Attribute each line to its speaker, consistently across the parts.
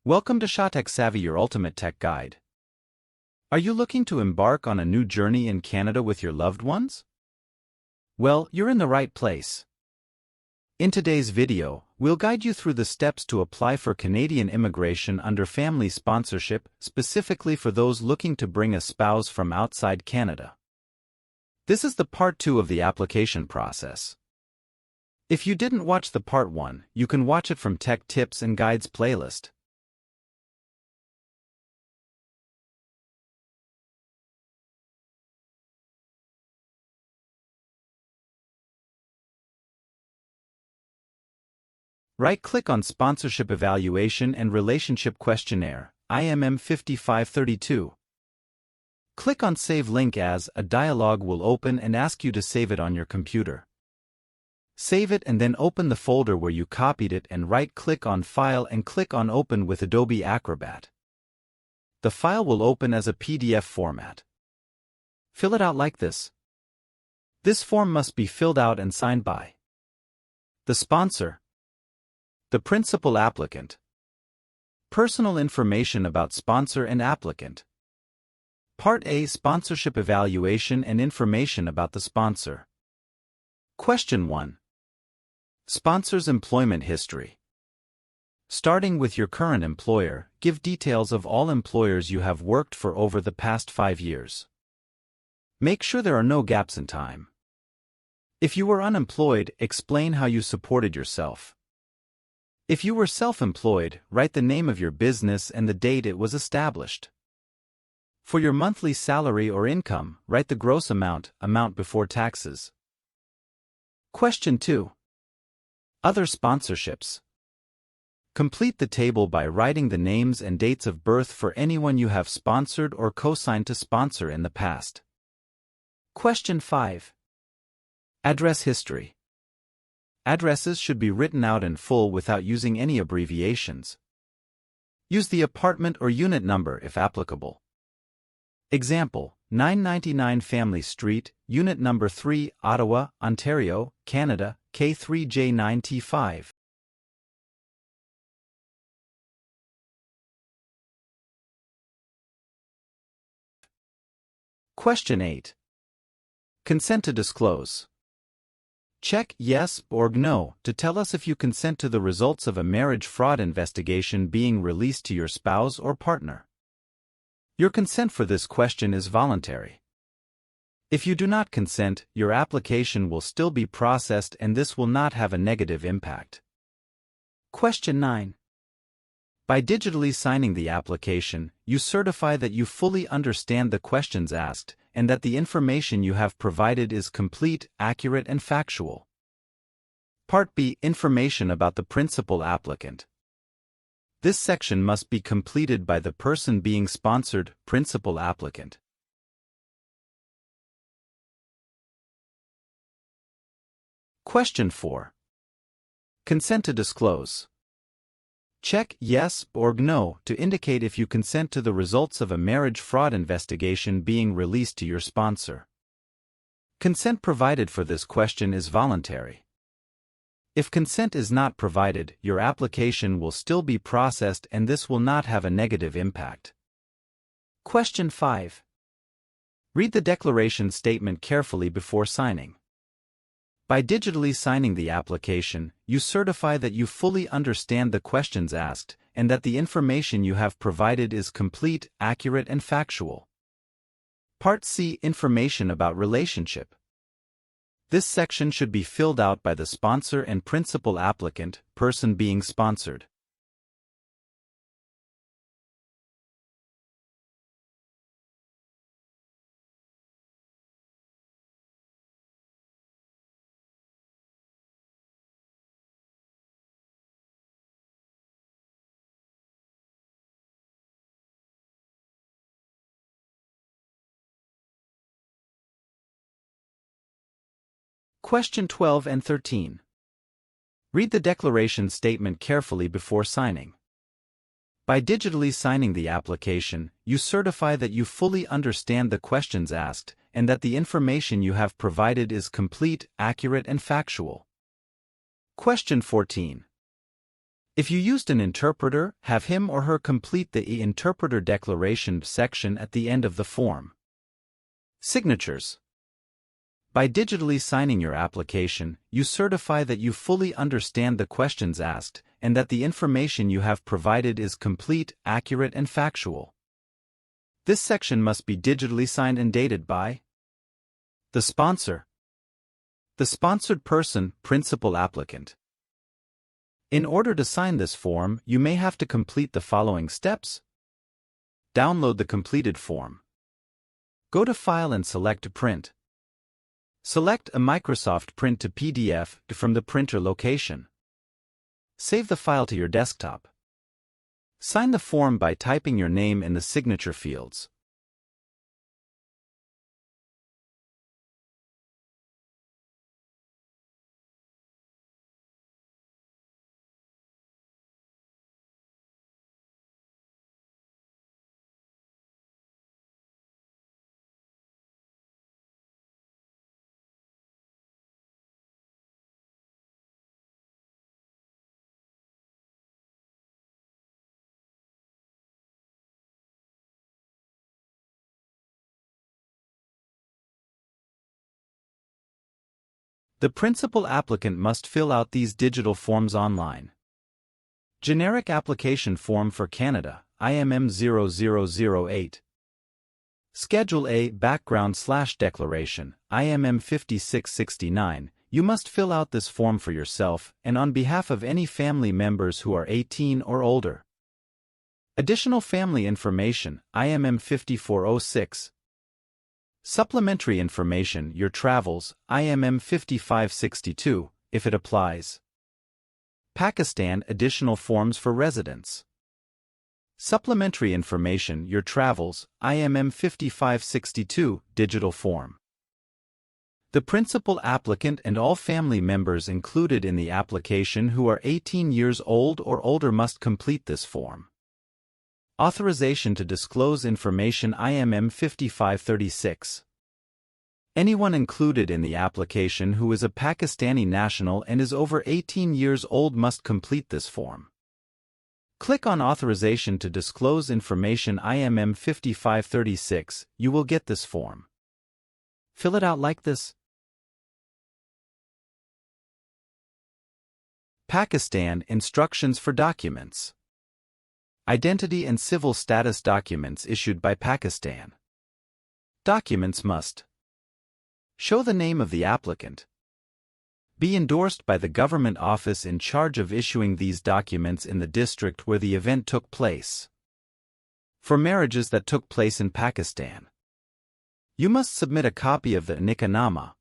Speaker 1: Welcome to ShawTech Savvy, your ultimate tech guide. Are you looking to embark on a new journey in Canada with your loved ones? Well, you're in the right place. In today's video, we'll guide you through the steps to apply for Canadian immigration under family sponsorship, specifically for those looking to bring a spouse from outside Canada. This is the part 2 of the application process. If you didn't watch the part 1, you can watch it from Tech Tips and Guides playlist. Right-click on Sponsorship Evaluation and Relationship Questionnaire, IMM 5532. Click on Save Link as a dialog will open and ask you to save it on your computer. Save it and then open the folder where you copied it and right-click on File and click on Open with Adobe Acrobat. The file will open as a PDF format. Fill it out like this. This form must be filled out and signed by the sponsor, the principal applicant. Personal information about sponsor and applicant. Part A: Sponsorship Evaluation and Information about the sponsor. Question 1. Sponsor's employment history. Starting with your current employer, give details of all employers you have worked for over the past 5 years. Make sure there are no gaps in time. If you were unemployed, explain how you supported yourself. If you were self-employed, write the name of your business and the date it was established. For your monthly salary or income, write the gross amount before taxes. Question 2. Other sponsorships. Complete the table by writing the names and dates of birth for anyone you have sponsored or co-signed to sponsor in the past. Question 5. Address history. Addresses should be written out in full without using any abbreviations. Use the apartment or unit number if applicable. Example: 999 Family Street, Unit Number 3, Ottawa, Ontario, Canada, K3J9T5. Question 8. Consent to disclose. Check yes or no to tell us if you consent to the results of a marriage fraud investigation being released to your spouse or partner. Your consent for this question is voluntary. If you do not consent, your application will still be processed and this will not have a negative impact. Question 9. By digitally signing the application, you certify that you fully understand the questions asked and that the information you have provided is complete, accurate, and factual. Part B: Information about the principal applicant. This section must be completed by the person being sponsored, principal applicant. Question 4. Consent to disclose. Check yes or no to indicate if you consent to the results of a marriage fraud investigation being released to your sponsor. Consent provided for this question is voluntary. If consent is not provided, your application will still be processed and this will not have a negative impact. Question 5. Read the declaration statement carefully before signing. By digitally signing the application, you certify that you fully understand the questions asked and that the information you have provided is complete, accurate, and factual. Part C: Information about relationship. This section should be filled out by the sponsor and principal applicant, person being sponsored. Question 12 and 13. Read the declaration statement carefully before signing. By digitally signing the application, you certify that you fully understand the questions asked and that the information you have provided is complete, accurate, and factual. Question 14. If you used an interpreter, have him or her complete the interpreter declaration section at the end of the form. Signatures. By digitally signing your application, you certify that you fully understand the questions asked and that the information you have provided is complete, accurate, and factual. This section must be digitally signed and dated by the sponsor, the sponsored person, principal applicant. In order to sign this form, you may have to complete the following steps. Download the completed form. Go to File and select Print. Select a Microsoft Print to PDF from the printer location. Save the file to your desktop. Sign the form by typing your name in the signature fields. The principal applicant must fill out these digital forms online. Generic Application Form for Canada, IMM 0008. Schedule A Background/Declaration, IMM 5669. You must fill out this form for yourself and on behalf of any family members who are 18 or older. Additional family information, IMM 5406. Supplementary information, your travels, IMM 5562, if it applies. Pakistan, additional forms for residents. Supplementary information, your travels, IMM 5562, digital form. The principal applicant and all family members included in the application who are 18 years old or older must complete this form. Authorization to disclose information, IMM 5536. Anyone included in the application who is a Pakistani national and is over 18 years old must complete this form. Click on Authorization to disclose information, IMM 5536. You will get this form. Fill it out like this. Pakistan, instructions for documents. Identity and civil status documents issued by Pakistan. Documents must show the name of the applicant, be endorsed by the government office in charge of issuing these documents in the district where the event took place. For marriages that took place in Pakistan, you must submit a copy of the nikahnaama.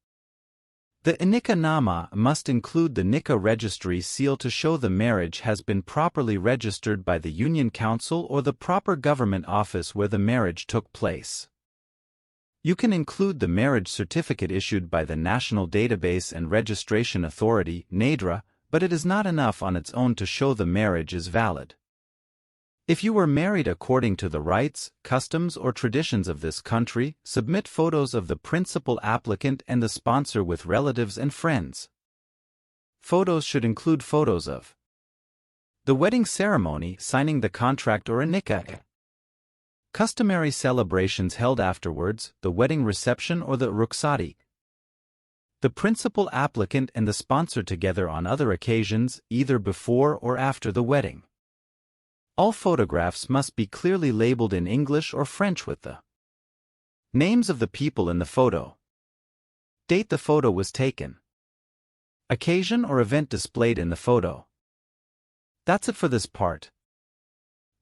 Speaker 1: The nikahnaama must include the nikah registry seal to show the marriage has been properly registered by the Union Council or the proper government office where the marriage took place. You can include the marriage certificate issued by the National Database and Registration Authority, NADRA, but it is not enough on its own to show the marriage is valid. If you were married according to the rights, customs, or traditions of this country, submit photos of the principal applicant and the sponsor with relatives and friends. Photos should include photos of the wedding ceremony, signing the contract or a nikah, customary celebrations held afterwards, the wedding reception or the rukhsati, the principal applicant and the sponsor together on other occasions, either before or after the wedding. All photographs must be clearly labeled in English or French with the names of the people in the photo, date the photo was taken, occasion or event displayed in the photo. That's it for this part.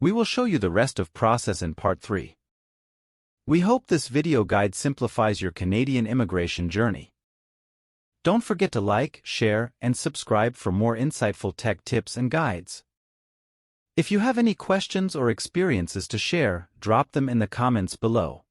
Speaker 1: We will show you the rest of process in part 3. We hope this video guide simplifies your Canadian immigration journey. Don't forget to like, share, and subscribe for more insightful tech tips and guides. If you have any questions or experiences to share, drop them in the comments below.